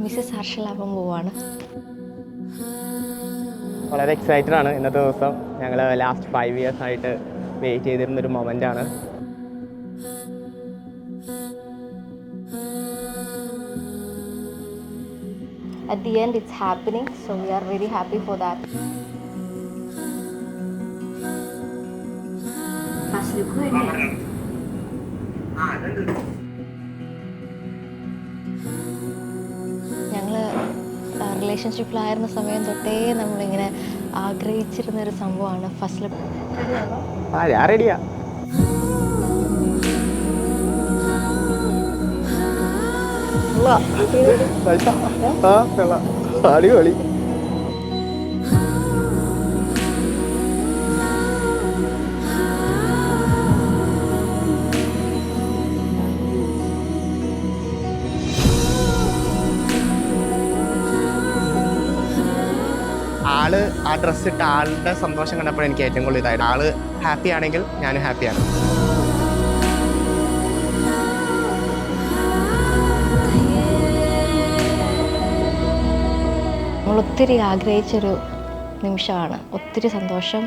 Mrs ഹർഷലാഭം പോവാണ്. വളരെ excited ആണ്. ഇന്നത്തെ ദിവസം ഞങ്ങൾ ലാസ്റ്റ് 5 years ആയിട്ട് wait ചെയ്തിരുന്നൊരു മൊമെൻ്റാണ്. At the end it's happening, so we are very happy for that. ഞങ്ങൾ റിലേഷൻഷിപ്പിലായിരുന്ന സമയം തൊട്ടേ നമ്മളിങ്ങനെ ആഗ്രഹിച്ചിരുന്നൊരു സംഭവമാണ് ഫസ്റ്റ് ലുക്ക്. ഞാൻ റെഡിയാ. അടിപൊളി. ആള് ആ ഡ്രസ്സ് ഇട്ട ആളുടെ സന്തോഷം കണ്ടപ്പോൾ എനിക്ക് ഏറ്റവും കൂടുതൽ ഇതായിരുന്നു. ആള് ഹാപ്പി ആണെങ്കിൽ ഞാനും ഹാപ്പിയാണ്. നമ്മൾ ഒത്തിരി ആഗ്രഹിച്ചൊരു നിമിഷമാണ്. ഒത്തിരി സന്തോഷം.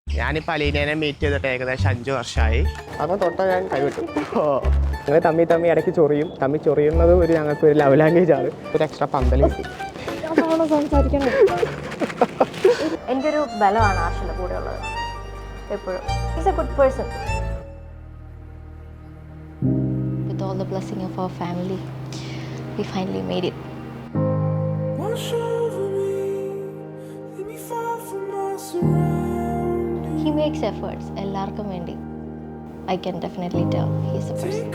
ഞാനിപ്പോൾ അലീനേനെ മീറ്റ് ചെയ്തിട്ട് ഏകദേശം 5 വർഷമായി. അപ്പോൾ തൊട്ടാൽ ഞാൻ കൈവിട്ടു. ഞങ്ങൾ തമ്മി ഇടയ്ക്ക് ചൊറിയും. ചൊറിയുന്നത് ഞങ്ങൾക്ക് ഒരു ലവ് ലാംഗ്വേജ് ആണ്. ഒരു എക്സ്ട്രാ പന്തൽ കിട്ടി. സംസാരിക്കണം. എൻ്റെ ഒരു ബലമാണ് ആർഷിൻ്റെ കൂടെ ഉള്ളത് എപ്പോഴും. Is A good person. With all the blessing of our family, we finally made it. He makes efforts എല്ലാവർക്കും വേണ്ടി. I can definitely tell he is a person.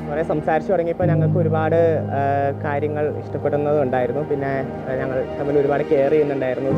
കുറേ സംസാരിച്ച് തുടങ്ങിയപ്പോൾ ഞങ്ങൾക്ക് ഒരുപാട് കാര്യങ്ങൾ ഇഷ്ടപ്പെടുന്നതുണ്ടായിരുന്നു. പിന്നെ ഞങ്ങൾ തമ്മിൽ ഒരുപാട് കെയർ ചെയ്യുന്നുണ്ടായിരുന്നു.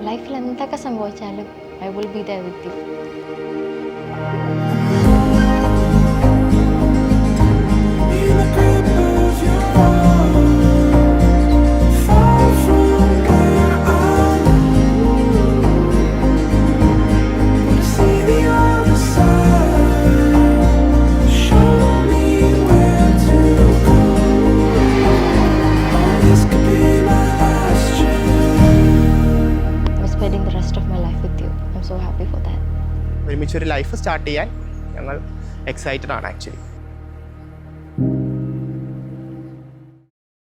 ലൈഫിൽ എന്തൊക്കെ സംഭവിച്ചാലും I will be there with you. Spending the rest of my life with you. I'm so happy for that. ഒരുമിച്ചൊരു ലൈഫ് സ്റ്റാർട്ട് ചെയ്യാൻ ഞങ്ങൾ എക്സൈറ്റഡ് ആണ് ആക്ച്വലി.